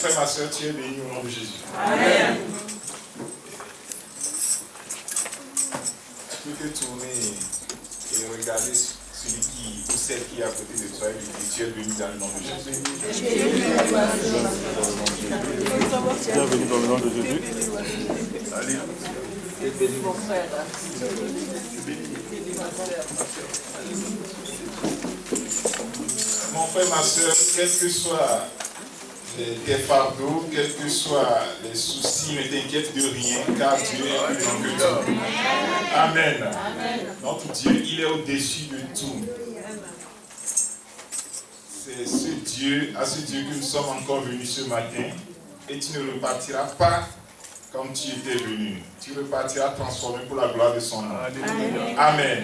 frère, ma soeur, tu es béni au nom de Jésus. Amen. Tu peux te tourner et regarder celui qui, ou celle qui est à côté de toi et lui dire tu es béni dans le nom de Jésus. Bienvenue dans le nom de Jésus. Allez. Tu es béni mon frère. Mon frère, ma soeur, quels que soient tes fardeaux, quels que soient les soucis, ne t'inquiète de rien, car Dieu est plus grand que tout. Amen. Notre Dieu, il est au-dessus de tout. C'est à ce Dieu que nous sommes encore venus ce matin, et tu ne repartiras pas comme tu étais venu. Tu repartiras transformé pour la gloire de son nom. Amen.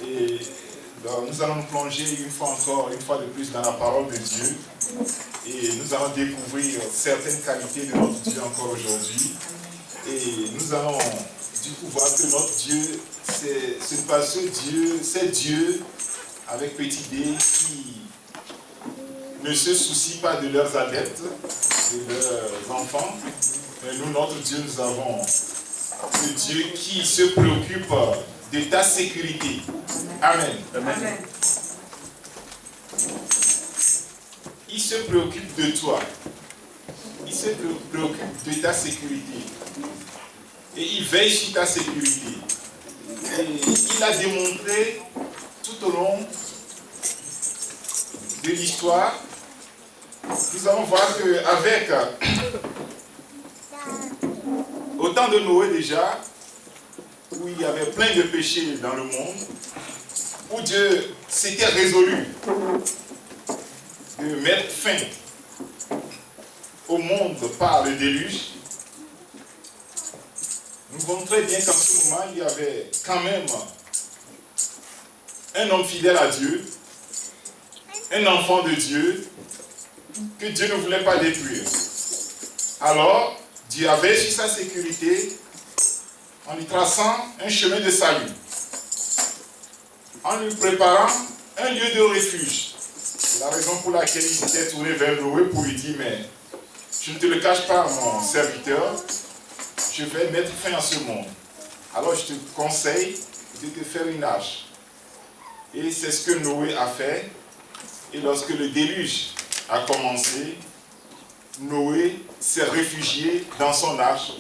Et donc, nous allons nous plonger une fois de plus dans la parole de Dieu. Et nous allons découvrir certaines qualités de notre Dieu encore aujourd'hui. Et nous allons du coup voir que notre Dieu, ce n'est pas ce Dieu, c'est Dieu avec petit d qui ne se soucie pas de leurs adeptes, de leurs enfants. Mais nous, notre Dieu, nous avons ce Dieu qui se préoccupe de ta sécurité. Amen. Amen. Il se préoccupe de toi. Il se préoccupe de ta sécurité. Et il veille sur ta sécurité. Et il a démontré tout au long de l'histoire. Nous allons voir qu'avec au temps de Noé déjà, où il y avait plein de péchés dans le monde, où Dieu s'était résolu de mettre fin au monde par le déluge, nous voyons très bien qu'en ce moment, il y avait quand même un homme fidèle à Dieu, un enfant de Dieu, que Dieu ne voulait pas détruire. Alors, Dieu avait sur sa sécurité en lui traçant un chemin de salut, en lui préparant un lieu de refuge. C'est la raison pour laquelle il s'était tourné vers Noé pour lui dire, mais je ne te le cache pas, mon serviteur, je vais mettre fin à ce monde. Alors je te conseille de te faire une arche. Et c'est ce que Noé a fait. Et lorsque le déluge a commencé, Noé s'est réfugié dans son arche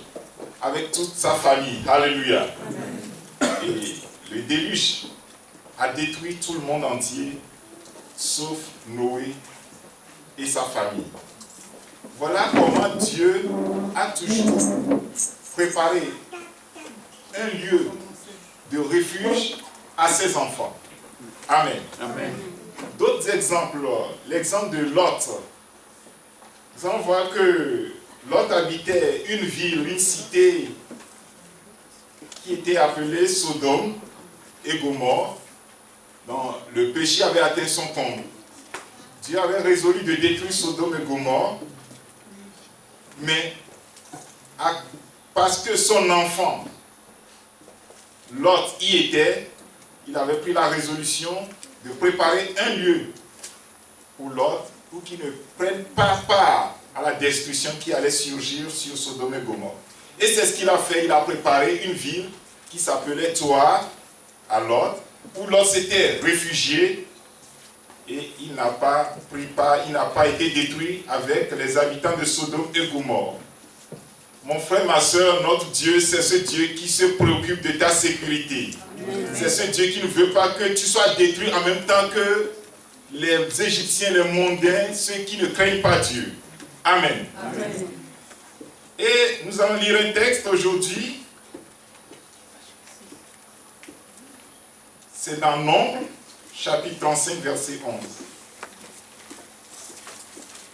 avec toute sa famille. Alléluia. Et le déluge a détruit tout le monde entier, sauf Noé et sa famille. Voilà comment Dieu a toujours préparé un lieu de refuge à ses enfants. Amen. Amen. D'autres exemples, l'exemple de Lot. Nous allons voir que Lot habitait une ville, une cité qui était appelée Sodome et Gomorrhe. Donc, le péché avait atteint son comble. Dieu avait résolu de détruire Sodome et Gomorrhe, mais parce que son enfant, Lot, y était, il avait pris la résolution de préparer un lieu pour Lot, pour qu'il ne prenne pas part à la destruction qui allait surgir sur Sodome et Gomorrhe. Et c'est ce qu'il a fait, il a préparé une ville qui s'appelait Zoar à Lot, où Lot s'était réfugié et il n'a pas pris part, il n'a pas été détruit avec les habitants de Sodome et Gomorrhe. Mon frère, ma soeur, notre Dieu, c'est ce Dieu qui se préoccupe de ta sécurité. C'est ce Dieu qui ne veut pas que tu sois détruit en même temps que les Égyptiens, les mondains, ceux qui ne craignent pas Dieu. Amen. Amen. Et nous allons lire un texte aujourd'hui. C'est dans Nombres, chapitre 35, verset 11.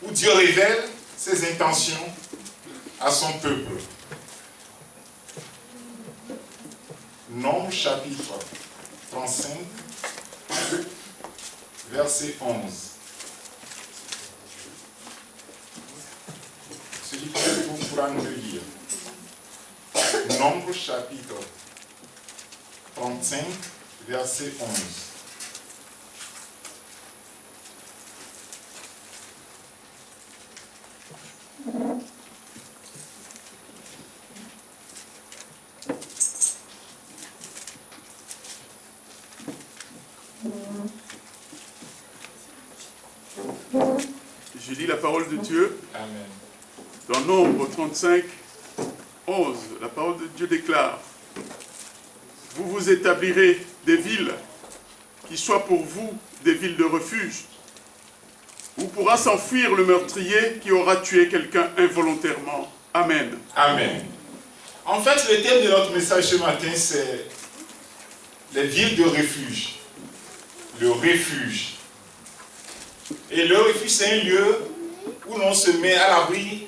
Où Dieu révèle ses intentions à son peuple. Nombres, chapitre 35, verset 11. Celui qui le trouve pourra nous le lire. Nombres, chapitre 35, verset 11. Je lis la parole de Dieu Amen. dans Nombre 35, 11. La parole de Dieu déclare: vous vous établirez des villes qui soient pour vous des villes de refuge, où pourra s'enfuir le meurtrier qui aura tué quelqu'un involontairement. Amen. Amen. En fait, le thème de notre message ce matin, c'est les villes de refuge. Le refuge. Et le refuge, c'est un lieu où l'on se met à l'abri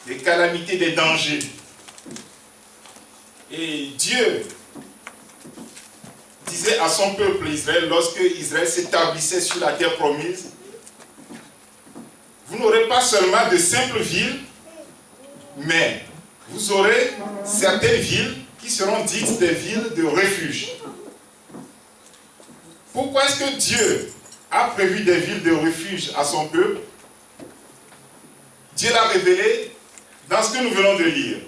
des calamités, des dangers. Et Dieu disait à son peuple Israël, lorsque Israël s'établissait sur la terre promise, vous n'aurez pas seulement de simples villes, mais vous aurez certaines villes qui seront dites des villes de refuge. Pourquoi est-ce que Dieu a prévu des villes de refuge à son peuple? Dieu l'a révélé dans ce que nous venons de lire.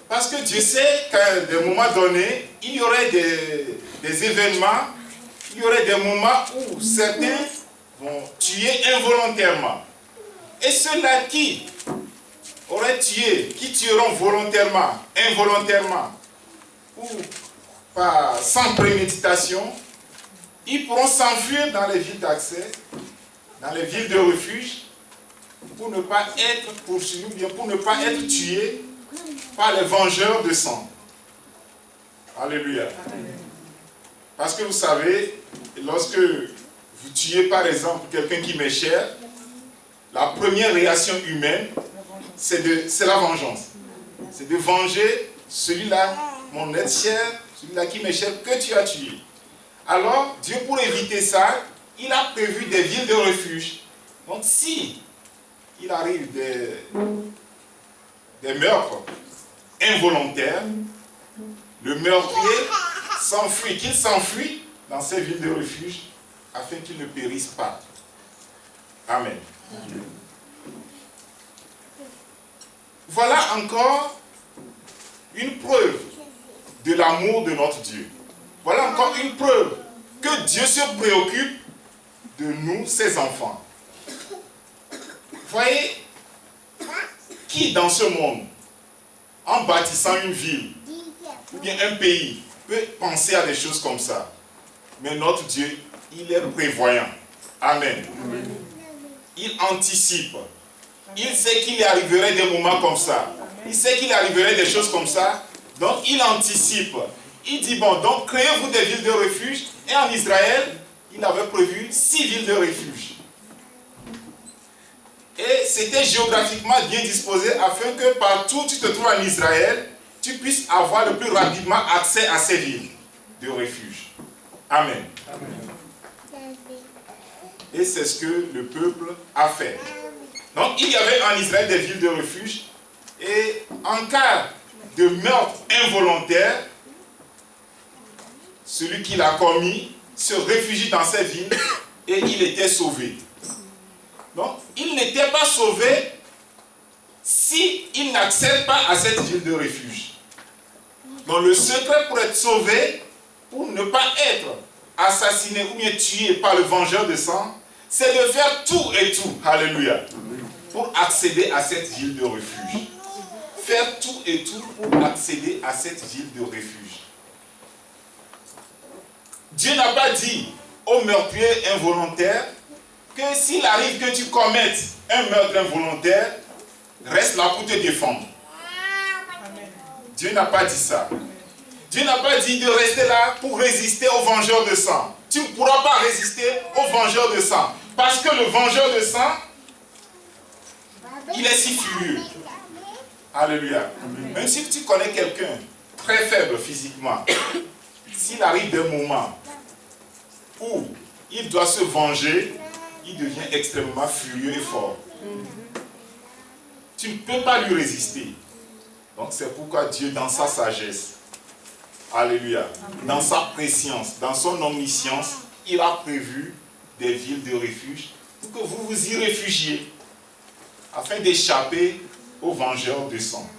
Parce que Dieu sait qu'à des moments donnés, il y aurait des événements, il y aurait des moments où certains vont tuer involontairement. Et ceux-là qui auraient tué, qui tueront volontairement, involontairement, ou sans préméditation, ils pourront s'enfuir dans les villes d'accès, dans les villes de refuge, pour ne pas être poursuivis, ou bien pour ne pas être tués par les vengeurs de sang. Alléluia. Parce que vous savez, lorsque vous tuez par exemple quelqu'un qui m'est cher, la première réaction humaine, c'est la vengeance. C'est de venger celui-là, mon être cher, celui-là qui m'est cher, que tu as tué. Alors, Dieu, pour éviter ça, il a prévu des villes de refuge. Donc, si il arrive des meurtres involontaires, le meurtrier s'enfuit, qu'il s'enfuit dans ces villes de refuge afin qu'il ne périsse pas. Amen. Voilà encore une preuve de l'amour de notre Dieu. Voilà encore une preuve que Dieu se préoccupe de nous, ses enfants. Voyez, qui dans ce monde, en bâtissant une ville ou bien un pays, peut penser à des choses comme ça? Mais notre Dieu, il est prévoyant. Amen. Il anticipe. Il sait qu'il arriverait des moments comme ça. Il sait qu'il arriverait des choses comme ça. Donc il anticipe. Il dit, bon, donc créez-vous des villes de refuge. Et en Israël, il avait prévu 6 villes de refuge. Et c'était géographiquement bien disposé afin que partout où tu te trouves en Israël, tu puisses avoir le plus rapidement accès à ces villes de refuge. Amen. Amen. Et c'est ce que le peuple a fait. Donc il y avait en Israël des villes de refuge. Et en cas de meurtre involontaire, celui qui l'a commis se réfugie dans ces villes et il était sauvé. Donc, il n'était pas sauvé s'il n'accède pas à cette ville de refuge. Donc, le secret pour être sauvé, pour ne pas être assassiné ou bien tué par le vengeur de sang, c'est de faire tout et tout, alléluia, pour accéder à cette ville de refuge. Faire tout et tout pour accéder à cette ville de refuge. Dieu n'a pas dit au meurtrier involontaire que s'il arrive que tu commettes un meurtre involontaire, reste là pour te défendre. Amen. Dieu n'a pas dit ça. Dieu n'a pas dit de rester là pour résister aux vengeurs de sang. Tu ne pourras pas résister aux vengeurs de sang. Parce que le vengeur de sang, il est si furieux. Alléluia. Amen. Même si tu connais quelqu'un très faible physiquement, s'il arrive des moments où il doit se venger, il devient extrêmement furieux et fort. Tu ne peux pas lui résister. Donc c'est pourquoi Dieu, dans sa sagesse, alléluia, dans sa préscience, dans son omniscience, il a prévu des villes de refuge pour que vous vous y réfugiez afin d'échapper aux vengeurs de sang.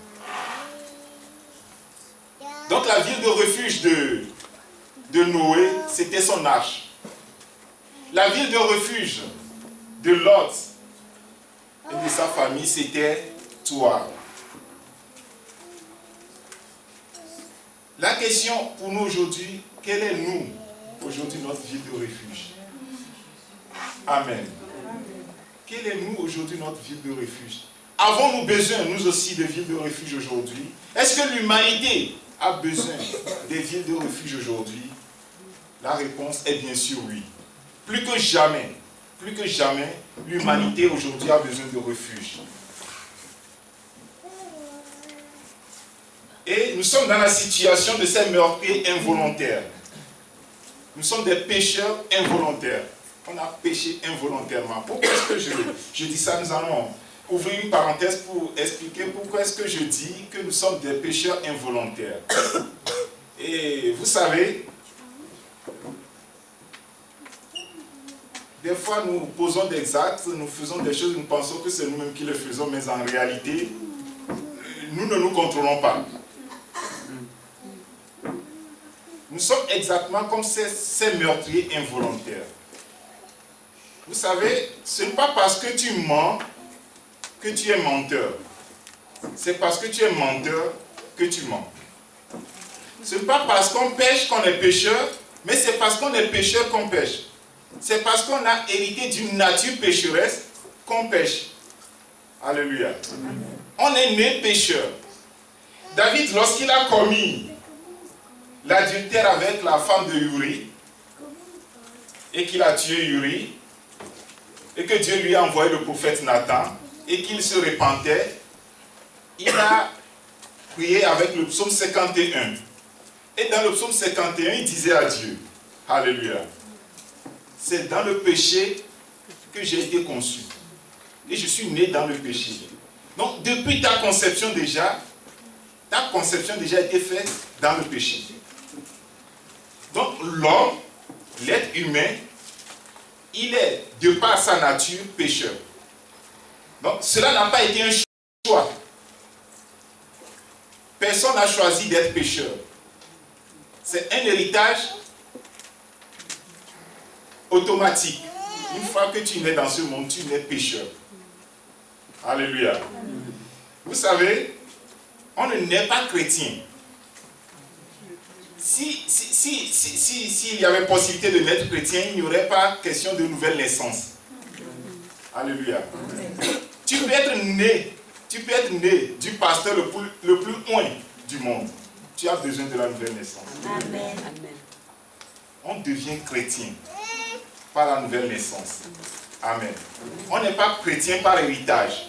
Donc la ville de refuge de Noé, c'était son arche. La ville de refuge de Lot, et de sa famille, c'était toi. La question pour nous aujourd'hui, quelle est nous, aujourd'hui, notre ville de refuge? Amen. Quelle est nous, aujourd'hui, notre ville de refuge? Avons-nous besoin, nous aussi, de villes de refuge aujourd'hui? Est-ce que l'humanité a besoin des villes de refuge aujourd'hui? La réponse est bien sûr oui. Plus que jamais, l'humanité aujourd'hui a besoin de refuge. Et nous sommes dans la situation de ces meurtriers involontaires. Nous sommes des pécheurs involontaires. On a péché involontairement. Pourquoi est-ce que je dis ça? Nous allons ouvrir une parenthèse pour expliquer pourquoi est-ce que je dis que nous sommes des pécheurs involontaires. Et vous savez, des fois nous posons des actes, nous faisons des choses, nous pensons que c'est nous-mêmes qui les faisons, mais en réalité, nous ne nous contrôlons pas. Nous sommes exactement comme ces meurtriers involontaires. Vous savez, ce n'est pas parce que tu mens que tu es menteur. C'est parce que tu es menteur que tu mens. Ce n'est pas parce qu'on pêche qu'on est pécheur, mais c'est parce qu'on est pécheur qu'on pêche. C'est parce qu'on a hérité d'une nature pécheresse qu'on pêche. Alléluia. On est né pécheur. David, lorsqu'il a commis l'adultère avec la femme de Uri, et qu'il a tué Uri, et que Dieu lui a envoyé le prophète Nathan, et qu'il se repentait, il a prié avec le psaume 51. Et dans le psaume 51, il disait à Dieu, alléluia, c'est dans le péché que j'ai été conçu. Et je suis né dans le péché. Donc, depuis ta conception déjà a été faite dans le péché. Donc, l'homme, l'être humain, il est, de par sa nature, pécheur. Donc, cela n'a pas été un choix. Personne n'a choisi d'être pécheur. C'est un héritage automatique. Une fois que tu nais dans ce monde, tu nais pécheur. Alléluia. Vous savez, on ne naît pas chrétien. S'il y avait possibilité de naître chrétien, il n'y aurait pas question de nouvelle naissance. Alléluia. Tu peux être né du pasteur le plus loin du monde. Tu as besoin de la nouvelle naissance. Amen. On devient chrétien par la nouvelle naissance. Amen. On n'est pas chrétien par héritage,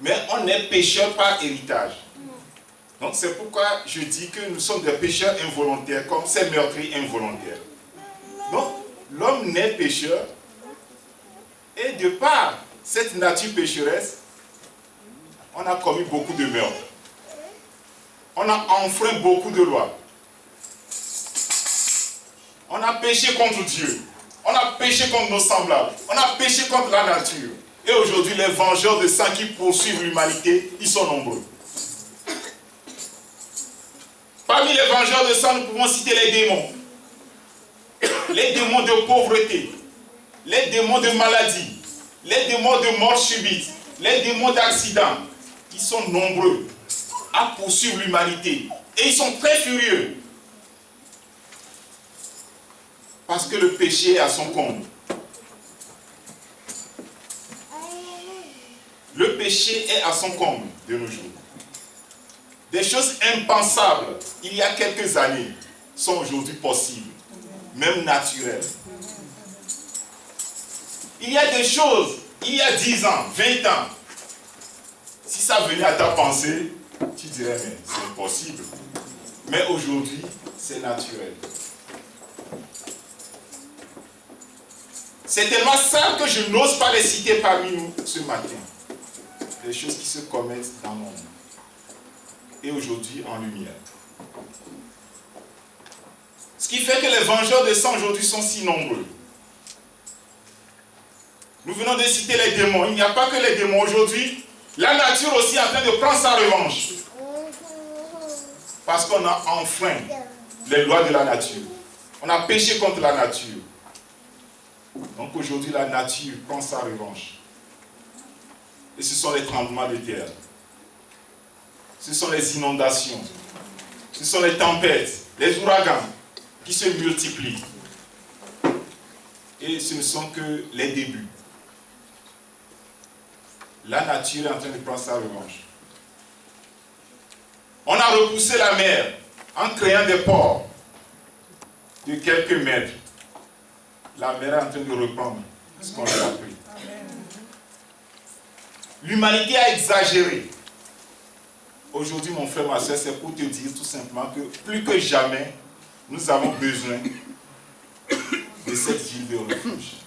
mais on est pécheur par héritage. Donc c'est pourquoi je dis que nous sommes des pécheurs involontaires, comme ces meurtriers involontaires. Donc l'homme naît pécheur, et de par cette nature pécheresse, on a commis beaucoup de meurtres. On a enfreint beaucoup de lois. On a péché contre Dieu. On a péché contre nos semblables. On a péché contre la nature. Et aujourd'hui, les vengeurs de sang qui poursuivent l'humanité, ils sont nombreux. Parmi les vengeurs de sang, nous pouvons citer les démons. Les démons de pauvreté. Les démons de maladie. Les démons de mort subite. Les démons d'accident. Ils sont nombreux à poursuivre l'humanité. Et ils sont très furieux. Parce que le péché est à son comble. Le péché est à son comble de nos jours. Des choses impensables, il y a quelques années, sont aujourd'hui possibles, même naturelles. Il y a des choses, il y a 10 ans, 20 ans, si ça venait à ta pensée, tu dirais, mais c'est impossible. Mais aujourd'hui, c'est naturel. C'est tellement simple que je n'ose pas les citer parmi nous ce matin. Les choses qui se commettent dans l'ombre. Et aujourd'hui en lumière. Ce qui fait que les vengeurs de sang aujourd'hui sont si nombreux. Nous venons de citer les démons. Il n'y a pas que les démons aujourd'hui. La nature aussi est en train de prendre sa revanche. Parce qu'on a enfreint les lois de la nature. On a péché contre la nature. Donc aujourd'hui, la nature prend sa revanche. Et ce sont les tremblements de terre. Ce sont les inondations. Ce sont les tempêtes, les ouragans qui se multiplient. Et ce ne sont que les débuts. La nature est en train de prendre sa revanche. On a repoussé la mer en créant des ports de quelques mètres. La mer est en train de reprendre ce qu'on a appris. L'humanité a exagéré. Aujourd'hui, mon frère, ma soeur, c'est pour te dire tout simplement que plus que jamais, nous avons besoin de cette ville de refuge.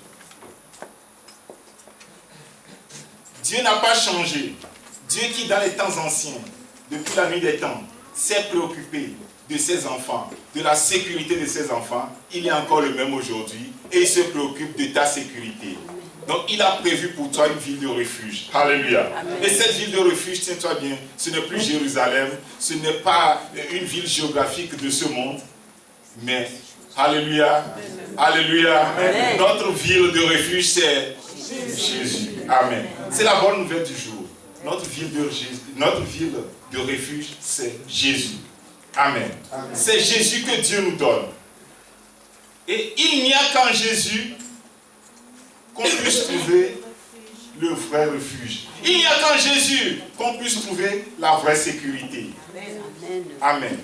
Dieu n'a pas changé. Dieu qui, dans les temps anciens, depuis la nuit des temps, s'est préoccupé de ses enfants, de la sécurité de ses enfants, il est encore le même aujourd'hui et il se préoccupe de ta sécurité. Donc il a prévu pour toi une ville de refuge. Alléluia. Amen. Et cette ville de refuge, tiens-toi bien, ce n'est plus Jérusalem, ce n'est pas une ville géographique de ce monde, mais, alléluia, alléluia, amen. Notre ville de refuge, c'est Jésus. Amen. C'est la bonne nouvelle du jour. Notre ville de refuge, c'est Jésus. Amen. Amen. C'est Jésus que Dieu nous donne. Et il n'y a qu'en Jésus qu'on puisse trouver le vrai refuge. Il n'y a qu'en Jésus qu'on puisse trouver la vraie sécurité. Amen.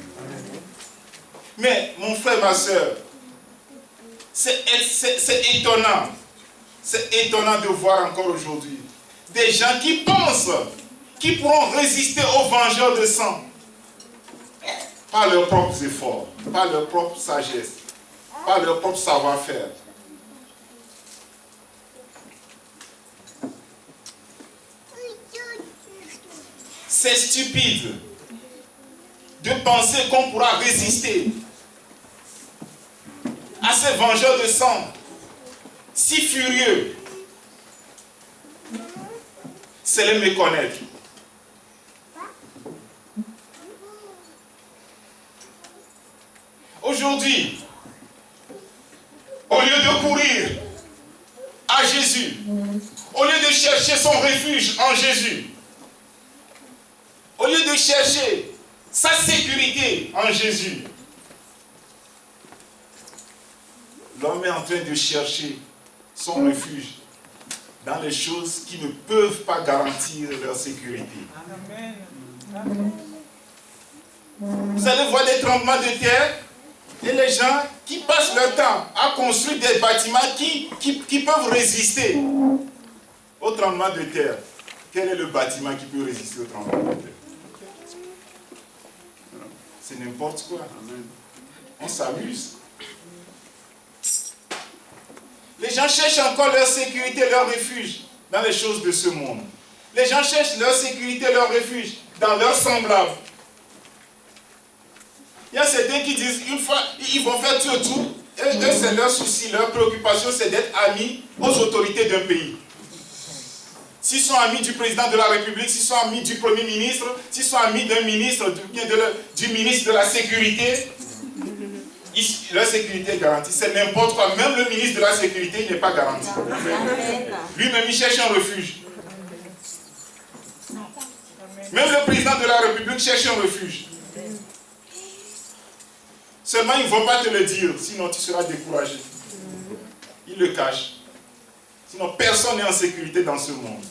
Mais mon frère, ma soeur, c'est étonnant. C'est étonnant de voir encore aujourd'hui des gens qui pensent qu'ils pourront résister aux vengeurs de sang par leurs propres efforts, par leur propre sagesse, par leur propre savoir-faire. C'est stupide de penser qu'on pourra résister à ces vengeurs de sang si furieux. C'est les méconnaître. Aujourd'hui, au lieu de courir à Jésus, au lieu de chercher son refuge en Jésus, au lieu de chercher sa sécurité en Jésus, l'homme est en train de chercher son refuge dans les choses qui ne peuvent pas garantir leur sécurité. Amen. Vous allez voir des tremblements de terre et les gens qui passent leur temps à construire des bâtiments qui peuvent résister au tremblement de terre. Quel est le bâtiment qui peut résister au tremblement de terre? C'est n'importe quoi. On s'amuse. Les gens cherchent encore leur sécurité, leur refuge dans les choses de ce monde. Les gens cherchent leur sécurité, leur refuge dans leurs semblables. Il y a certains qui disent, une fois, ils vont faire tout. Et eux, c'est leur souci, leur préoccupation, c'est d'être amis aux autorités d'un pays. S'ils sont amis du président de la République, s'ils sont amis du Premier ministre, s'ils sont amis d'un ministre, du ministre de la Sécurité, leur sécurité est garantie. C'est n'importe quoi. Même le ministre de la Sécurité, il n'est pas garanti. Lui-même, il cherche un refuge. Même le président de la République cherche un refuge. Seulement, ils ne vont pas te le dire, sinon tu seras découragé. Ils le cachent. Sinon, personne n'est en sécurité dans ce monde.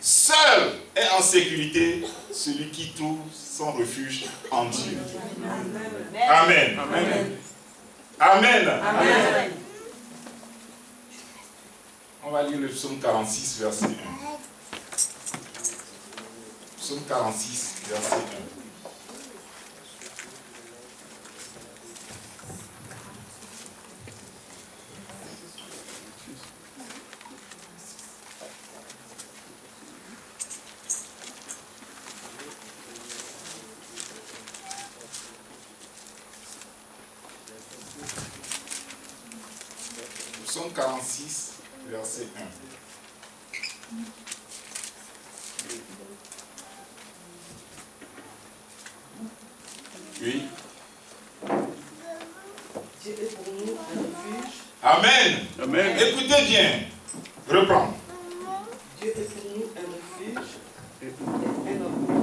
Seul est en sécurité celui qui trouve son refuge en Dieu. Amen. Amen. Amen. Amen. On va lire le psaume 46, verset 1. Psaume 46, verset 1. Psaume 46, verset 1. Oui. Dieu est pour nous un refuge. Amen. Amen. Écoutez bien. Reprends. Dieu est pour nous un refuge et un abri,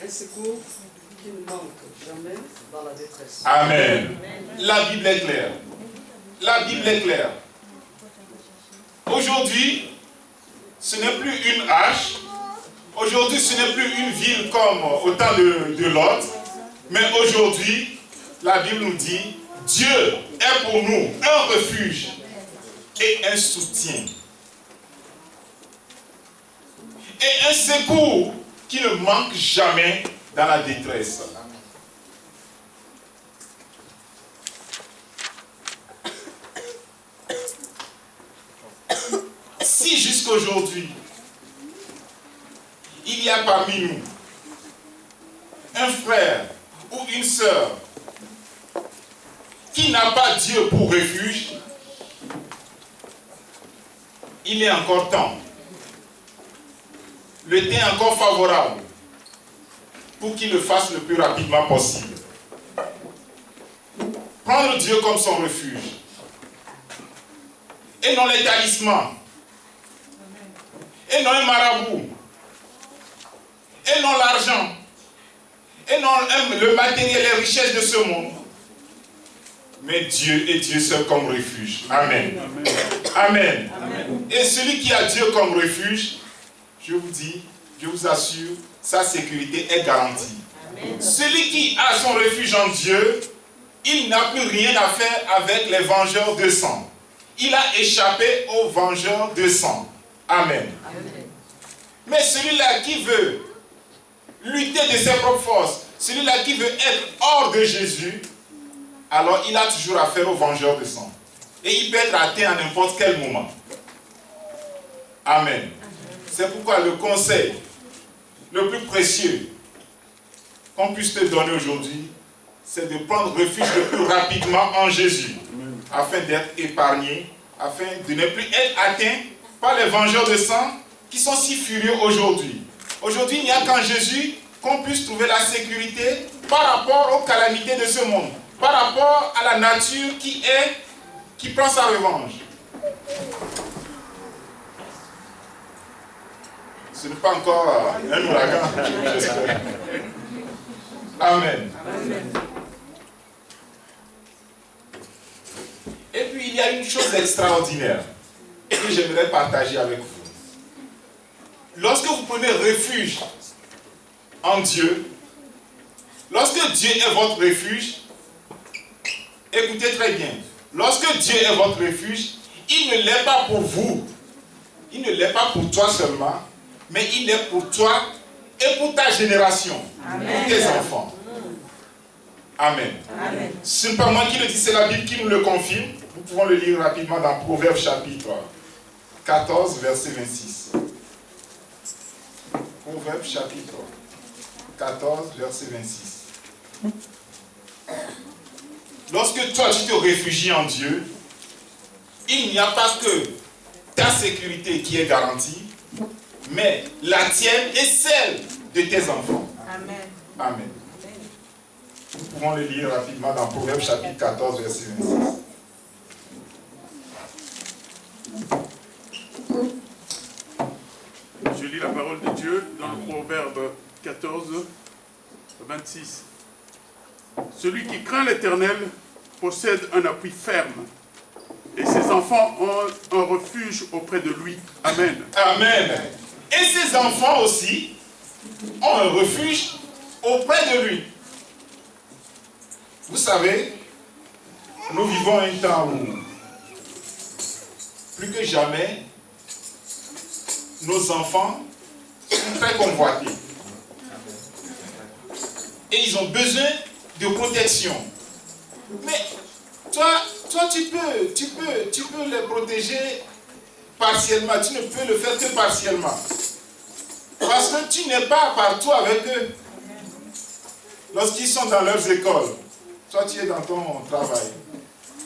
un secours qui ne manque jamais dans la détresse. Amen. La Bible est claire. La Bible est claire. Aujourd'hui, ce n'est plus une hache. Aujourd'hui, ce n'est plus une ville comme au temps de Lot. Mais aujourd'hui, la Bible nous dit, Dieu est pour nous un refuge et un soutien. Et un secours qui ne manque jamais dans la détresse. Si jusqu'aujourd'hui, il y a parmi nous un frère ou une sœur qui n'a pas Dieu pour refuge, il est encore temps. Le temps est encore favorable pour qu'il le fasse le plus rapidement possible. Prendre Dieu comme son refuge. Et non les talismans. Et non les marabouts. Et non l'argent. Et non le matériel et les richesses de ce monde. Mais Dieu est Dieu seul comme refuge. Amen. Amen. Amen. Et celui qui a Dieu comme refuge, je vous dis, je vous assure, sa sécurité est garantie. Amen. Celui qui a son refuge en Dieu, il n'a plus rien à faire avec les vengeurs de sang. Il a échappé aux vengeurs de sang. Amen. Amen. Mais celui-là qui veut lutter de ses propres forces, celui-là qui veut être hors de Jésus, alors il a toujours affaire aux vengeurs de sang. Et il peut être atteint à n'importe quel moment. Amen. C'est pourquoi le conseil le plus précieux qu'on puisse te donner aujourd'hui, c'est de prendre refuge le plus rapidement en Jésus, afin d'être épargné, afin de ne plus être atteint par les vengeurs de sang qui sont si furieux aujourd'hui. Aujourd'hui, il n'y a qu'en Jésus qu'on puisse trouver la sécurité par rapport aux calamités de ce monde, par rapport à la nature qui prend sa revanche. Ce n'est pas encore un ouragan, j'espère. Amen. Amen. Et puis il y a une chose extraordinaire que j'aimerais partager avec vous. Lorsque vous prenez refuge en Dieu, lorsque Dieu est votre refuge, écoutez très bien, lorsque Dieu est votre refuge, il ne l'est pas pour vous, il ne l'est pas pour toi seulement, mais il est pour toi et pour ta génération, Amen. Pour tes enfants. Amen. Amen. Ce n'est pas moi qui le dis, c'est la Bible qui nous le confirme. Nous pouvons le lire rapidement dans Proverbes chapitre 14, verset 26. Proverbes chapitre 14, verset 26. Lorsque toi tu te réfugies en Dieu, il n'y a pas que ta sécurité qui est garantie, mais la tienne et celle de tes enfants. Amen. Amen. Nous pouvons le lire rapidement dans Proverbes chapitre 14, verset 26. Je lis la parole de Dieu dans le Proverbe 14, 26. Celui qui craint l'Éternel possède un appui ferme, et ses enfants ont un refuge auprès de lui. Amen. Amen. Et ses enfants aussi ont un refuge auprès de lui. Vous savez, nous vivons un temps où, plus que jamais, nos enfants sont très convoités. Et ils ont besoin de protection. Mais toi tu peux les protéger partiellement. Tu ne peux le faire que partiellement. Parce que tu n'es pas partout avec eux. Lorsqu'ils sont dans leurs écoles, toi tu es dans ton travail.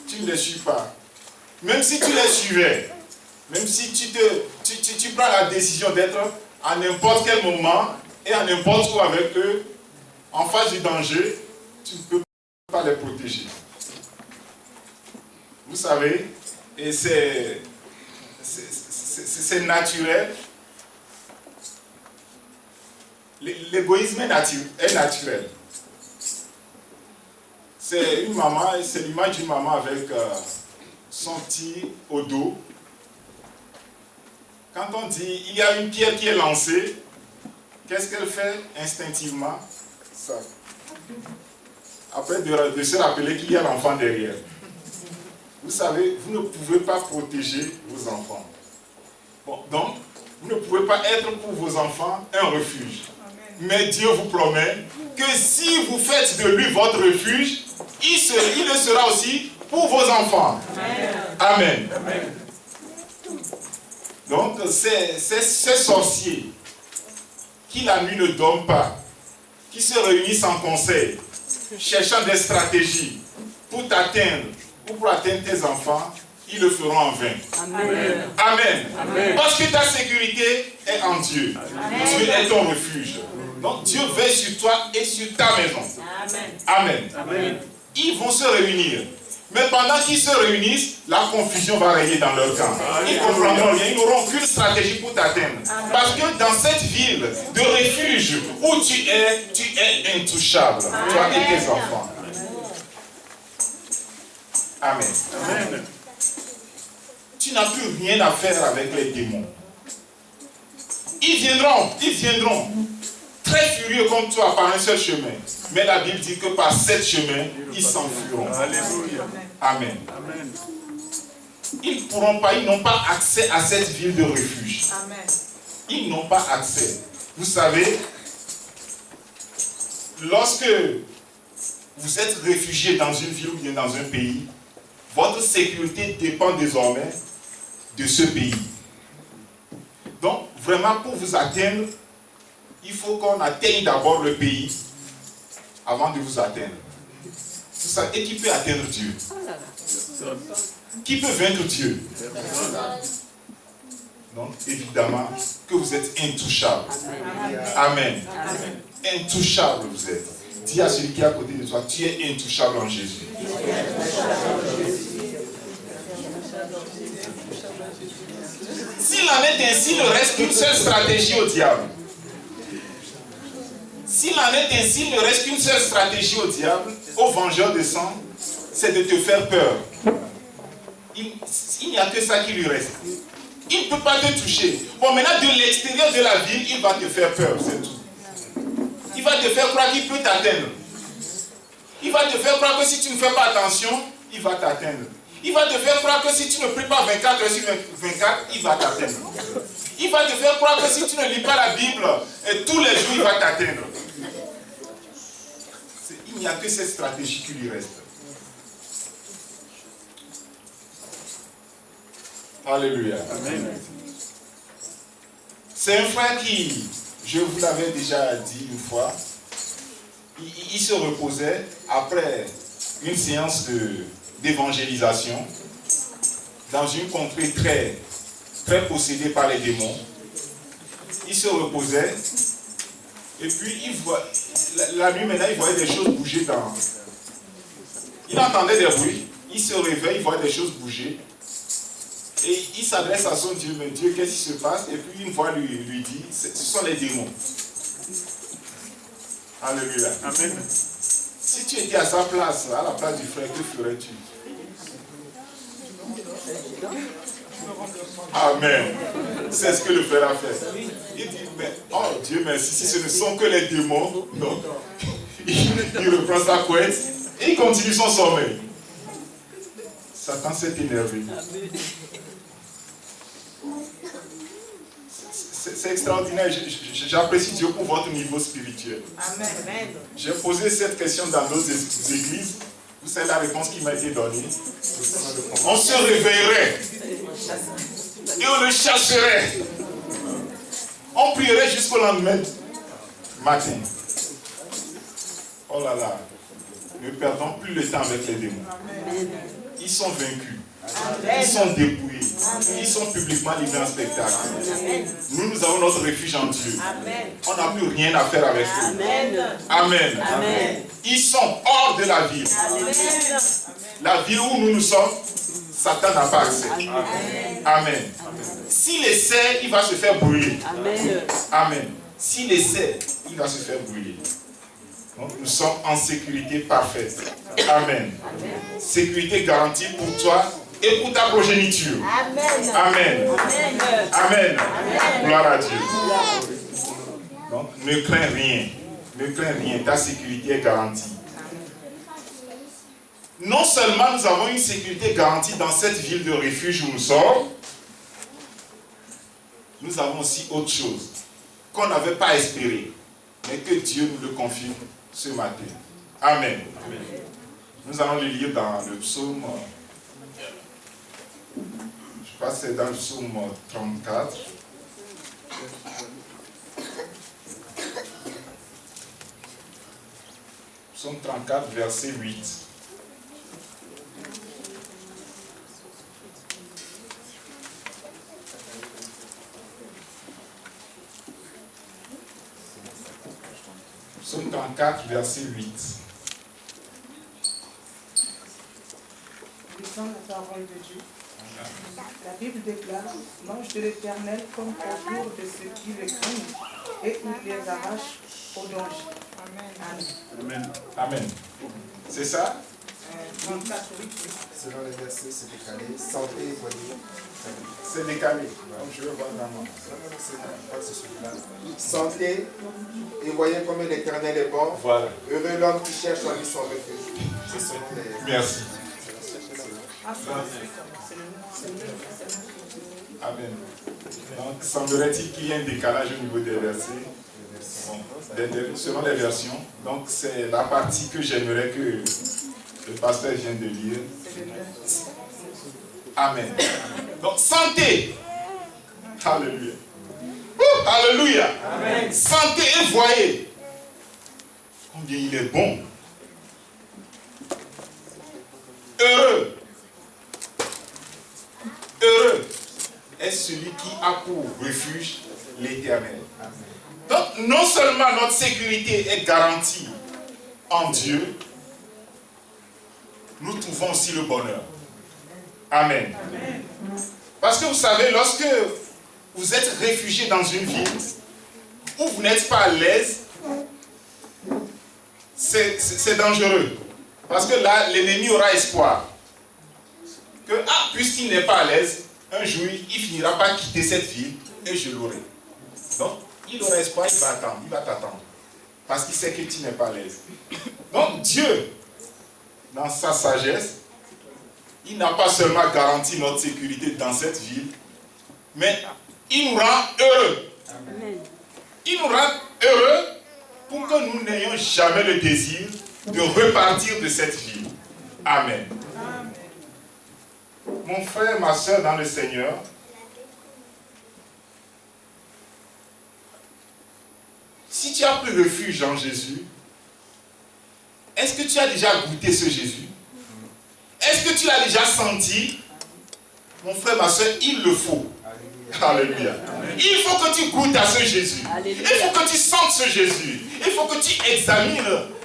Tu ne les suis pas. Même si tu les suivais, même si tu prends la décision d'être à n'importe quel moment et à n'importe où avec eux, en face du danger, tu ne peux pas les protéger. Vous savez, et c'est c'est naturel. L'égoïsme est naturel. C'est une maman, c'est l'image d'une maman avec son petit au dos. Quand on dit il y a une pierre qui est lancée, qu'est-ce qu'elle fait instinctivement? Ça. Après de se rappeler qu'il y a l'enfant derrière. Vous savez, vous ne pouvez pas protéger vos enfants. Bon, donc, vous ne pouvez pas être pour vos enfants un refuge. Mais Dieu vous promet que si vous faites de lui votre refuge, il le sera aussi pour vos enfants. Amen. Amen. Donc, c'est ces sorciers qui la nuit ne dorment pas, qui se réunissent en conseil, cherchant des stratégies pour t'atteindre ou pour atteindre tes enfants, ils le feront en vain. Amen. Amen. Amen. Parce que ta sécurité est en Dieu. Amen. Dieu est ton refuge. Donc Dieu veille sur toi et sur ta maison. Amen. Amen. Amen. Ils vont se réunir. Mais pendant qu'ils se réunissent, la confusion va régner dans leur camp. Ils ne comprendront rien, ils n'auront aucune stratégie pour t'atteindre. Parce que dans cette ville de refuge où tu es intouchable. Toi et tes enfants. Amen. Amen. Tu n'as plus rien à faire avec les démons. Ils viendront. Très furieux comme toi par un seul chemin. Mais la Bible dit que par 7 chemins, ils s'enfuiront. Alléluia. Amen. Amen. Ils n'ont pas accès à cette ville de refuge. Amen. Ils n'ont pas accès. Vous savez, lorsque vous êtes réfugié dans une ville ou bien dans un pays, votre sécurité dépend désormais de ce pays. Donc, vraiment, pour vous atteindre, il faut qu'on atteigne d'abord le pays avant de vous atteindre. Et qui peut atteindre Dieu? Qui peut vaincre Dieu? Donc, évidemment, que vous êtes intouchable. Amen. Amen. Intouchable vous êtes. Dis à celui qui est à côté de toi, tu es intouchable en Jésus. S'il en est ainsi, il ne reste qu'une seule stratégie au diable. S'il en est ainsi, il ne reste qu'une seule stratégie au diable, au vengeur de sang, c'est de te faire peur. Il n'y a que ça qui lui reste. Il ne peut pas te toucher. Bon, maintenant, de l'extérieur de la ville, il va te faire peur, c'est tout. Il va te faire croire qu'il peut t'atteindre. Il va te faire croire que si tu ne fais pas attention, il va t'atteindre. Il va te faire croire que si tu ne pries pas 24 heures sur 24, il va t'atteindre. Il va te faire croire que si tu ne lis pas la Bible, tous les jours, il va t'atteindre. Il n'y a que cette stratégie qui lui reste. Alléluia. Amen. C'est un frère qui, je vous l'avais déjà dit une fois, il se reposait après une séance d'évangélisation dans une contrée très possédée par les démons. Il se reposait et puis la nuit maintenant il voyait des choses bouger dans... Il entendait des bruits, il se réveille, il voit des choses bouger et il s'adresse à son Dieu, mais Dieu, qu'est-ce qui se passe? Et puis une voix lui dit, ce sont les démons. Alléluia. Amen. Si tu étais à sa place, à la place du frère, que ferais-tu? Amen. C'est ce que le frère a fait. Il dit, mais oh Dieu merci, si ce ne sont que les démons, donc il reprend sa couette et il continue son sommeil. Satan s'est énervé. C'est extraordinaire. J'apprécie Dieu pour votre niveau spirituel. Amen. J'ai posé cette question dans d'autres églises. Vous savez la réponse qui m'a été donnée. On se réveillerait et on le chasserait. On prierait jusqu'au lendemain matin. Oh là là. Ne perdons plus le temps avec les démons. Ils sont vaincus. Amen. Ils sont dépouillés. Amen. Ils sont publiquement livrés en spectacle. Amen. Nous avons notre refuge en Dieu. Amen. On n'a plus rien à faire avec eux. Amen. Amen. Amen. Ils sont hors de la ville. Amen. La ville où nous sommes, Satan n'a pas accès. Amen. Amen. Amen. S'il essaie, il va se faire brûler. Amen. Amen. S'il essaie, il va se faire brûler. Donc nous sommes en sécurité parfaite. Amen. Sécurité garantie pour toi et pour ta progéniture. Amen. Amen. Amen. Amen. Amen. Gloire à Dieu. Donc ne crains rien. Ne crains rien. Ta sécurité est garantie. Non seulement nous avons une sécurité garantie dans cette ville de refuge où nous sommes, nous avons aussi autre chose qu'on n'avait pas espéré, mais que Dieu nous le confirme ce matin. Amen. Nous allons le lire dans le psaume, je crois que c'est dans le psaume 34. Psaume 34, verset 8. Psaume 34, verset 8. Lisons la parole de Dieu. La Bible déclare: l'ange de l'Éternel tombe au jour de ceux qui le craignent et il les arrache au danger. Amen. Amen. Amen. C'est ça? 34, oui. Selon les versets, c'est décalé. Santé, voyez. C'est décalé. Donc je vais voir vraiment. C'est celui-là. Santé, et voyez combien l'Éternel est bon. Voilà. Heureux l'homme qui cherche en lui son refuge. C'est selon les... Merci. Ah, c'est le Amen. Donc, semblerait-il qu'il y ait un décalage au niveau des versets, selon les versions. Donc, c'est la partie que j'aimerais que le pasteur vienne de lire. Amen. Donc, santé. Alléluia. Alléluia. Amen. Santé et voyez combien il est bon. Heureux. Heureux est celui qui a pour refuge l'Éternel. Donc, non seulement notre sécurité est garantie en Dieu, nous trouvons aussi le bonheur. Amen. Amen. Parce que vous savez, lorsque vous êtes réfugié dans une ville où vous n'êtes pas à l'aise, c'est dangereux. Parce que là, l'ennemi aura espoir. Que, puisqu'il n'est pas à l'aise, un jour, il finira par quitter cette ville et je l'aurai. Donc, il aura espoir, il va attendre, il va t'attendre. Parce qu'il sait que tu n'es pas à l'aise. Donc, Dieu, dans sa sagesse, il n'a pas seulement garanti notre sécurité dans cette ville, mais il nous rend heureux. Amen. Il nous rend heureux pour que nous n'ayons jamais le désir de repartir de cette ville. Amen. Amen. Mon frère, ma soeur dans le Seigneur, si tu as pris refuge en Jésus, est-ce que tu as déjà goûté ce Jésus? Est-ce que tu l'as déjà senti? Mon frère, ma soeur, il le faut. Alléluia. Il faut que tu goûtes à ce Jésus. Alléluia. Il faut que tu sentes ce Jésus. Il faut que tu examines,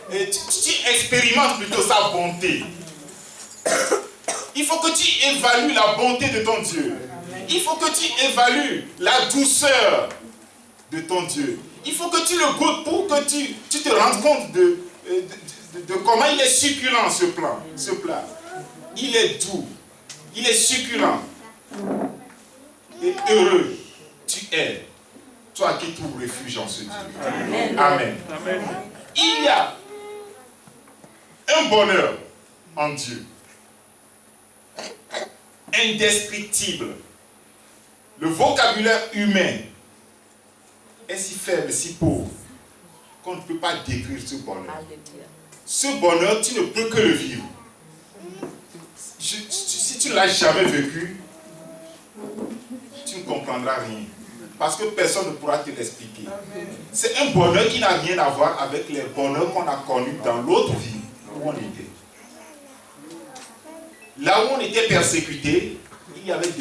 tu expérimentes plutôt sa bonté. Il faut que tu évalues la bonté de ton Dieu. Il faut que tu évalues la douceur de ton Dieu. Il faut que tu le goûtes pour que tu te rendes compte de comment il est succulent ce plat. Il est doux. Il est succulent. Et heureux tu es, toi qui trouves refuge en ce Dieu. Amen. Amen. Amen. Il y a un bonheur en Dieu. Indescriptible. Le vocabulaire humain est si faible, si pauvre, qu'on ne peut pas décrire ce bonheur. Ce bonheur, tu ne peux que le vivre. Si tu ne l'as jamais vécu, tu ne comprendras rien. Parce que personne ne pourra te l'expliquer. C'est un bonheur qui n'a rien à voir avec les bonheurs qu'on a connus dans l'autre vie où on était. Là où on était persécuté, il y avait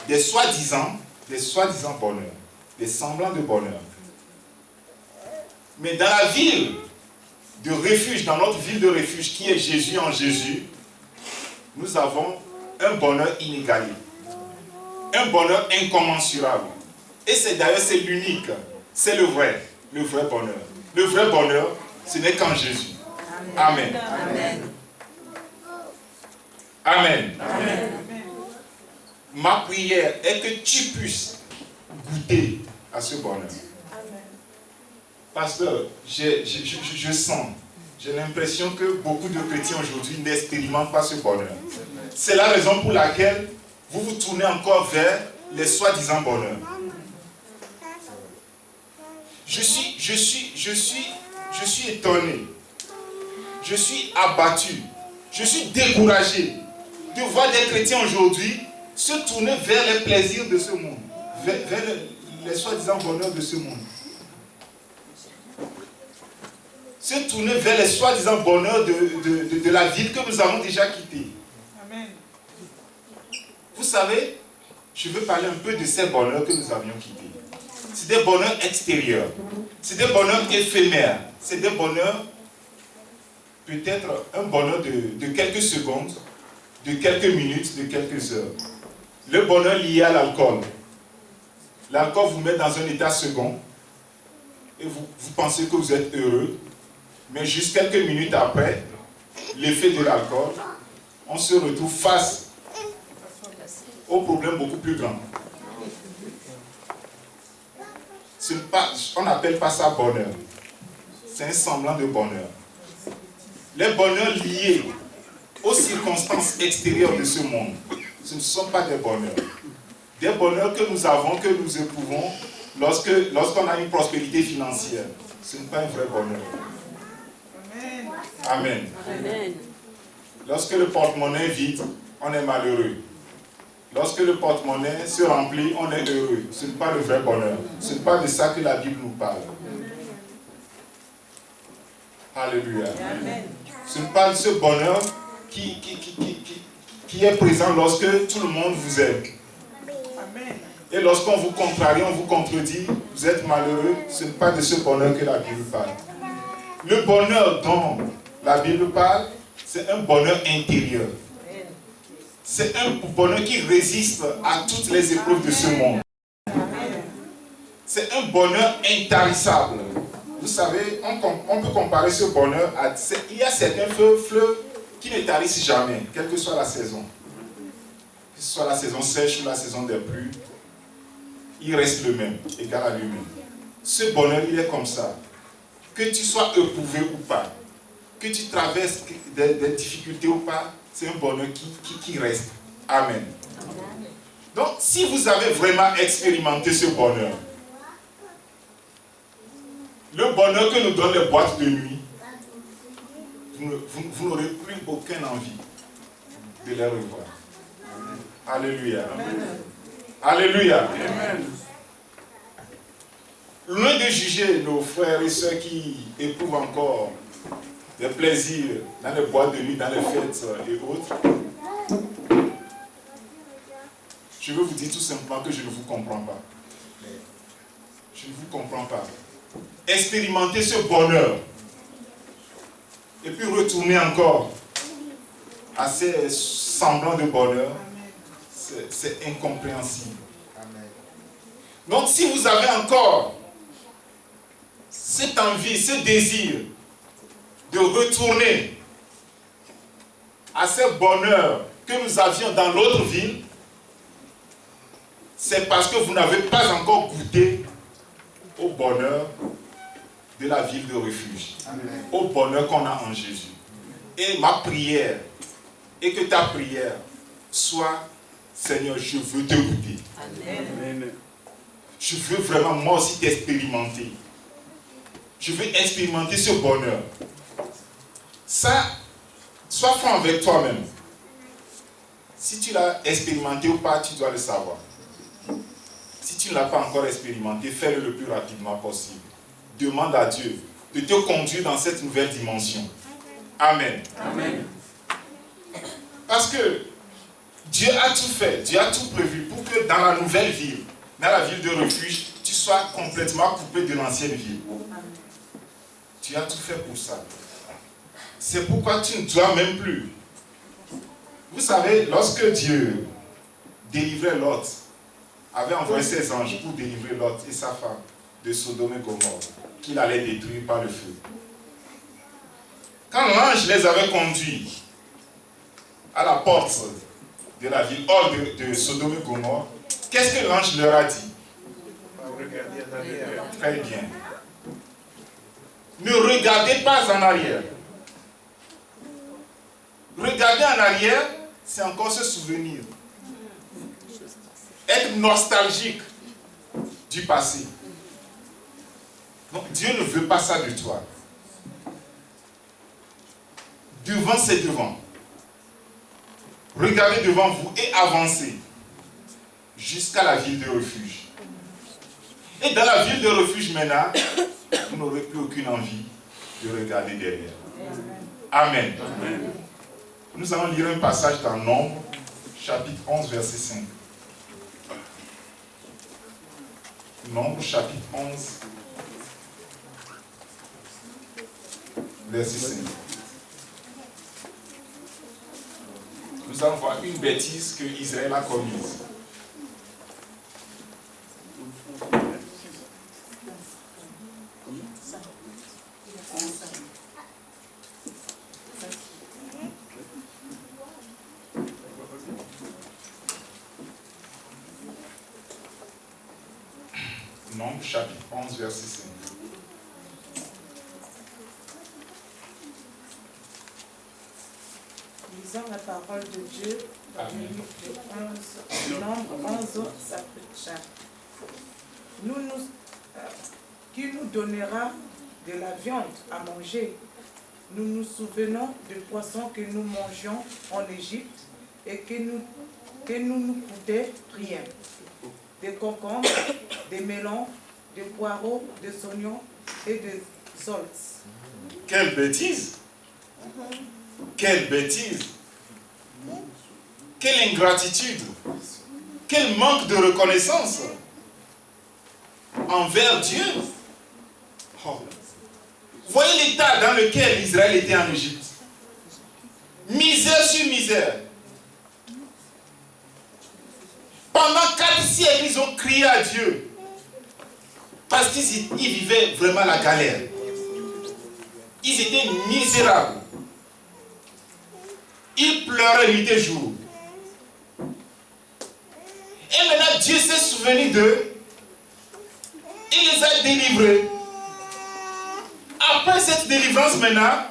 des soi-disant bonheurs, des semblants de bonheur. Mais dans la ville de refuge, dans notre ville de refuge qui est Jésus en Jésus, nous avons un bonheur inégalé. un bonheur incommensurable. Et c'est d'ailleurs, c'est l'unique. C'est le vrai bonheur. Le vrai bonheur, ce n'est qu'en Jésus. Amen. Amen. Amen. Amen. Ma prière est que tu puisses goûter à ce bonheur. Pasteur, je sens, j'ai l'impression que beaucoup de chrétiens aujourd'hui n'expérimentent pas ce bonheur. C'est la raison pour laquelle vous vous tournez encore vers les soi-disant bonheurs. Je suis étonné. Je suis abattu. Je suis découragé de voir des chrétiens aujourd'hui se tourner vers les plaisirs de ce monde, vers les soi-disant bonheurs de ce monde. Se tourner vers les soi-disant bonheurs de la ville que nous avons déjà quittée. Amen. Vous savez, je veux parler un peu de ces bonheurs que nous avions quittés. C'est des bonheurs extérieurs. C'est des bonheurs éphémères. C'est des bonheurs, peut-être un bonheur de quelques secondes, de quelques minutes, de quelques heures. Le bonheur lié à l'alcool. L'alcool vous met dans un état second et vous pensez que vous êtes heureux, mais juste quelques minutes après l'effet de l'alcool, on se retrouve face aux problèmes beaucoup plus grands. On n'appelle pas ça bonheur. C'est un semblant de bonheur. Les bonheurs liés aux circonstances extérieures de ce monde, ce ne sont pas des bonheurs. Des bonheurs que nous avons, que nous éprouvons lorsqu'on a une prospérité financière. Ce n'est pas un vrai bonheur. Amen. Amen. Lorsque le porte-monnaie est vide, on est malheureux. Lorsque le porte-monnaie se remplit, on est heureux. Ce n'est pas le vrai bonheur. Ce n'est pas de ça que la Bible nous parle. Alléluia. Ce n'est pas ce bonheur qui est présent lorsque tout le monde vous aime. Et lorsqu'on vous contrarie, on vous contredit, vous êtes malheureux. Ce n'est pas de ce bonheur que la Bible parle. Le bonheur dont la Bible parle, c'est un bonheur intérieur. C'est un bonheur qui résiste à toutes les épreuves de ce monde. C'est un bonheur intarissable. Vous savez, on peut comparer ce bonheur à... Il y a certains fleuves qui ne tarissent jamais, quelle que soit la saison. Que ce soit la saison sèche ou la saison des pluies, il reste le même, égal à lui-même. Ce bonheur, il est comme ça. Que tu sois éprouvé ou pas, que tu traverses des difficultés ou pas, c'est un bonheur qui reste. Amen. Donc, si vous avez vraiment expérimenté ce bonheur, le bonheur que nous donnent les boîtes de nuit, vous n'aurez plus aucune envie de les revoir. Alléluia. Amen. Alléluia. Amen. Loin de juger nos frères et sœurs qui éprouvent encore des plaisirs dans les boîtes de nuit, dans les fêtes et autres, je veux vous dire tout simplement que je ne vous comprends pas. Je ne vous comprends pas. Expérimenter ce bonheur et puis retourner encore à ces semblants de bonheur, c'est incompréhensible. Donc si vous avez encore cette envie, ce désir de retourner à ce bonheur que nous avions dans l'autre ville, c'est parce que vous n'avez pas encore goûté au bonheur de la ville de refuge. Amen. Au bonheur qu'on a en Jésus. Et ma prière, et que ta prière soit, Seigneur, je veux te goûter. Amen. Je veux vraiment moi aussi t'expérimenter. Je veux expérimenter ce bonheur. Ça, sois franc avec toi-même. Si tu l'as expérimenté ou pas, tu dois le savoir. Si tu ne l'as pas encore expérimenté, fais-le le plus rapidement possible. Demande à Dieu de te conduire dans cette nouvelle dimension. Amen. Amen. Parce que Dieu a tout fait, Dieu a tout prévu pour que dans la nouvelle ville, dans la ville de refuge, tu sois complètement coupé de l'ancienne ville. Tu as tout fait pour ça. C'est pourquoi tu ne dois même plus. Vous savez, lorsque Dieu délivrait Lot avait envoyé ses anges pour délivrer Lot et sa femme de Sodome et Gomorrhe, qu'il allait détruire par le feu. Quand l'ange les avait conduits à la porte de la ville, hors de Sodome et Gomorrhe, qu'est-ce que l'ange leur a dit? Très bien. Ne regardez pas en arrière. Regarder en arrière, c'est encore se souvenir. Être nostalgique du passé. Donc Dieu ne veut pas ça de toi. Devant, c'est devant. Regardez devant vous et avancez jusqu'à la ville de refuge. Et dans la ville de refuge maintenant, vous n'aurez plus aucune envie de regarder derrière. Amen. Amen. Nous allons lire un passage dans Nombres, chapitre 11, verset 5. Nombres, chapitre 11, verset 5. Nous allons voir une bêtise que Israël a commise. Nombres, chapitre 11, verset 5. Lisons la parole de Dieu dans le livre de Nombre 11, chapitre 5. Qui nous donnera de la viande à manger? Nous nous souvenons des poissons que nous mangions en Égypte et que nous coûtaient rien. Des concombres, des melons, des poireaux, des oignons et des zoltes. Quelle bêtise! Quelle bêtise! Quelle ingratitude! Quel manque de reconnaissance envers Dieu! Oh. Voyez l'état dans lequel Israël était en Égypte. Misère sur misère. Pendant 4 siècles, ils ont crié à Dieu. Parce qu'ils vivaient vraiment la galère. Ils étaient misérables. Ils pleuraient nuit et jour. Et maintenant, Dieu s'est souvenu d'eux. Il les a délivrés. Après cette délivrance maintenant,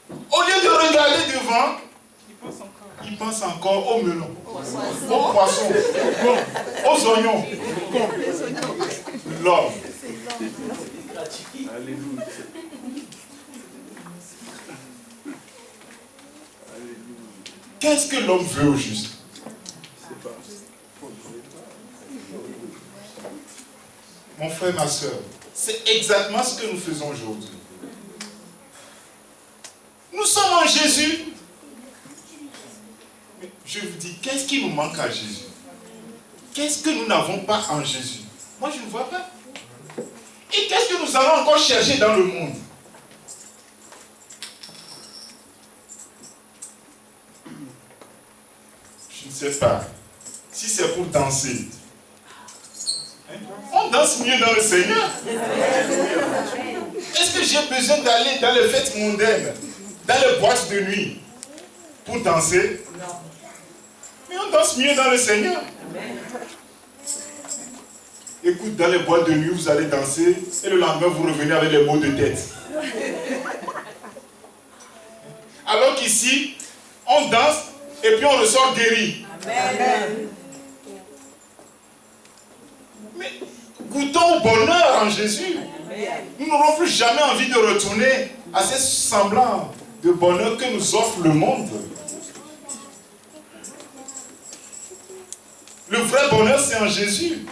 au lieu de regarder devant, ils pensent encore aux melons, aux poissons, aux oignons. L'homme. Alléluia. Qu'est-ce que l'homme veut au juste? Mon frère, ma soeur, c'est exactement ce que nous faisons aujourd'hui. Nous sommes en Jésus. Mais je vous dis, qu'est-ce qui nous manque à Jésus? Qu'est-ce que nous n'avons pas en Jésus? Moi, je ne vois pas. Et qu'est-ce que nous allons encore chercher dans le monde? Je ne sais pas. Si c'est pour danser, on danse mieux dans le Seigneur. Est-ce que j'ai besoin d'aller dans les fêtes mondaines, dans les boîtes de nuit, pour danser? Non. Mais on danse mieux dans le Seigneur. Écoute, dans les boîtes de nuit, vous allez danser et le lendemain, vous revenez avec les maux de tête. Alors qu'ici, on danse et puis on ressort guéri. Amen. Mais goûtons au bonheur en Jésus. Nous n'aurons plus jamais envie de retourner à ces semblants de bonheur que nous offre le monde. Le vrai bonheur, c'est en Jésus.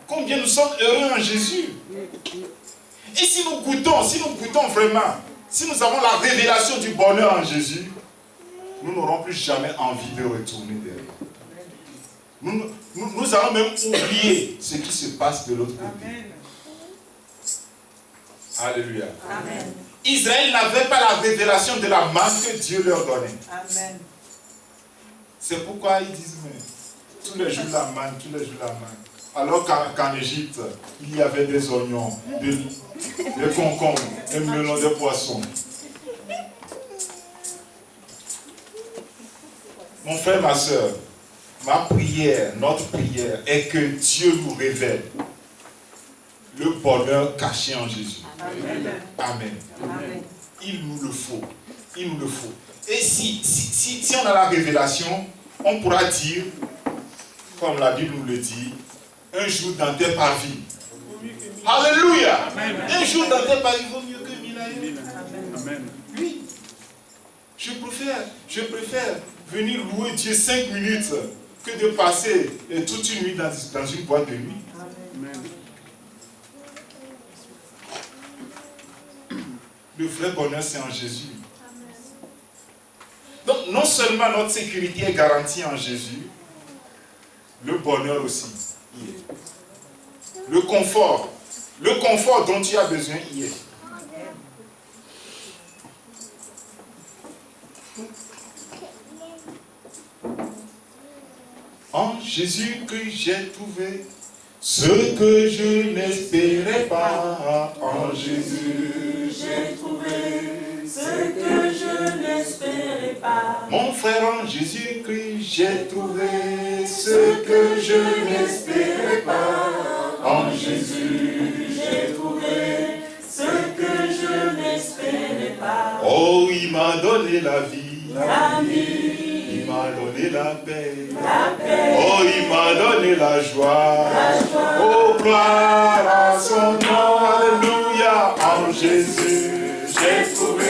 Combien nous sommes heureux en Jésus. Et si nous goûtons vraiment, si nous avons la révélation du bonheur en Jésus, nous n'aurons plus jamais envie de retourner derrière. Nous allons même oublier ce qui se passe de l'autre côté. Alléluia. Amen. Israël n'avait pas la révélation de la manne que Dieu leur donnait. Amen. C'est pourquoi ils disent, mais Tous les jours la manne, tous les jours la manne. Alors qu'en Égypte, il y avait des oignons, des concombres, des melons, des poissons. Mon frère, ma soeur, ma prière, notre prière est que Dieu nous révèle le bonheur caché en Jésus. Amen. Amen. Amen. Il nous le faut. Il nous le faut. Et si on a la révélation, on pourra dire, comme la Bible nous le dit, un jour dans tes parvis. Alléluia. Un jour dans tes parvis vaut mieux que 1000 ailleurs. Amen. Oui. Je préfère venir louer Dieu 5 minutes que de passer toute une nuit dans une boîte de nuit. Amen. Le vrai bonheur, c'est en Jésus. Donc, non seulement notre sécurité est garantie en Jésus, le bonheur aussi y est. Le confort dont tu as besoin y est. En Jésus que j'ai trouvé ce que je n'espérais pas. En Jésus j'ai trouvé ce que je n'espérais pas. Mon frère, en Jésus que j'ai trouvé ce que je n'espérais pas. En Jésus j'ai trouvé ce que je n'espérais pas. Oh, il m'a donné la vie. La vie. Il m'a donné la paix. Oh, il m'a donné la joie. Oh, gloire à son nom. Alléluia. En Jésus, j'ai trouvé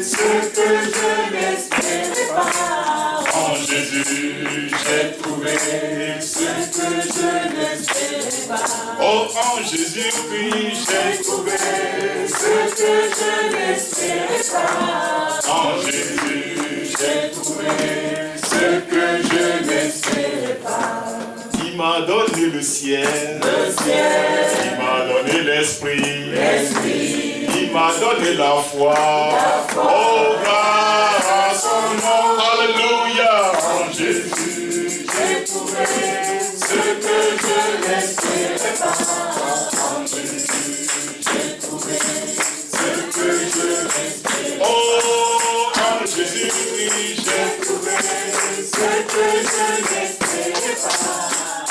ce que je n'espérais pas. En Jésus, j'ai trouvé ce que je n'espérais pas. Oh, en Jésus, oui, j'ai trouvé ce que je n'espérais pas. En Jésus, j'ai trouvé ce que je n'espérais pas. Il m'a donné le ciel. Il m'a donné l'esprit. Il m'a donné la foi. Oh, gloire à son nom. Alléluia. En Jésus, j'ai trouvé ce que je n'espérais pas. En Jésus, j'ai trouvé ce que je n'espérais pas. Oh, en Jésus, j'ai trouvé ce que je n'espérais pas.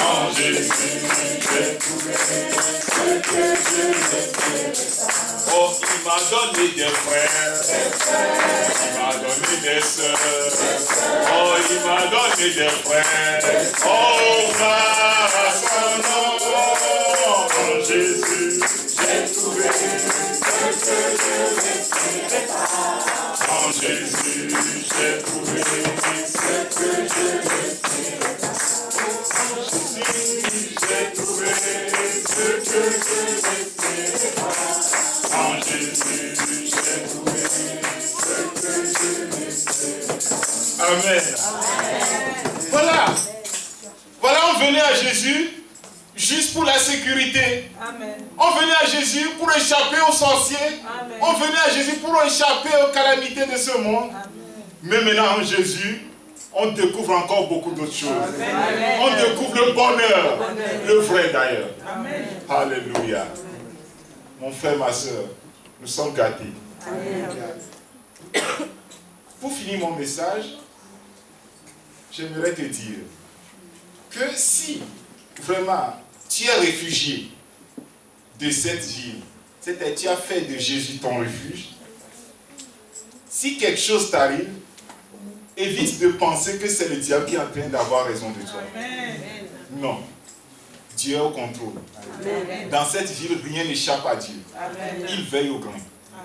En Jésus, j'ai trouvé ce que je n'espérais pas. Oh, il m'a donné des frères. Il m'a donné des sœurs. Oh, il m'a donné des frères. Oh, grâce à son nom. En Jésus, j'ai trouvé ce que je n'espérais pas. En Jésus, j'ai trouvé ce que je n'espérais pas. En Jésus, j'ai trouvé ce que je n'espérais pas. En Jésus, j'ai trouvé ce que je n'espérais pas. Amen. Voilà. Voilà, on venait à Jésus juste pour la sécurité. Amen. On venait à Jésus pour échapper aux sorciers. Amen. On venait à Jésus pour échapper aux calamités de ce monde. Amen. Mais maintenant en Jésus, on découvre encore beaucoup d'autres choses. Amen. On découvre le bonheur, le vrai d'ailleurs. Amen. Alléluia. Amen. Mon frère, ma soeur, nous sommes gâtés. Amen. Pour finir mon message, j'aimerais te dire que si vraiment tu es réfugié de cette ville, c'est-à-dire tu as fait de Jésus ton refuge, si quelque chose t'arrive, évite de penser que c'est le diable qui est en train d'avoir raison de toi. Amen. Non. Dieu est au contrôle. Amen. Dans cette ville, rien n'échappe à Dieu. Amen. Il veille au grain.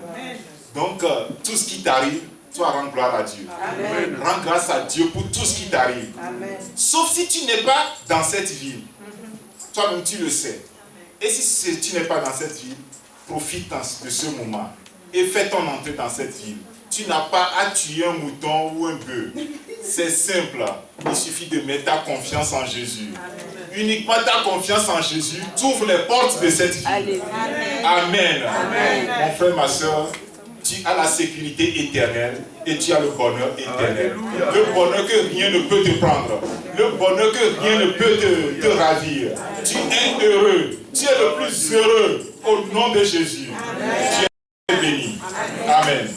Amen. Donc, tout ce qui t'arrive, toi rends gloire à Dieu. Amen. Rends grâce à Dieu pour tout ce qui t'arrive. Amen. Sauf si tu n'es pas dans cette ville. Toi-même, tu le sais. Et si tu n'es pas dans cette ville, profite de ce moment et fais ton entrée dans cette ville. Tu n'as pas à tuer un mouton ou un bœuf. C'est simple. Il suffit de mettre ta confiance en Jésus. Amen. Uniquement ta confiance en Jésus t'ouvre les portes de cette ville. Amen. Amen. Amen. Mon frère, ma soeur, tu as la sécurité éternelle et tu as le bonheur éternel. Alléluia. Le bonheur que rien ne peut te prendre. Le bonheur que rien ne peut te ravir. Tu es heureux. Tu es le plus heureux au nom de Jésus. Tu es béni. Amen.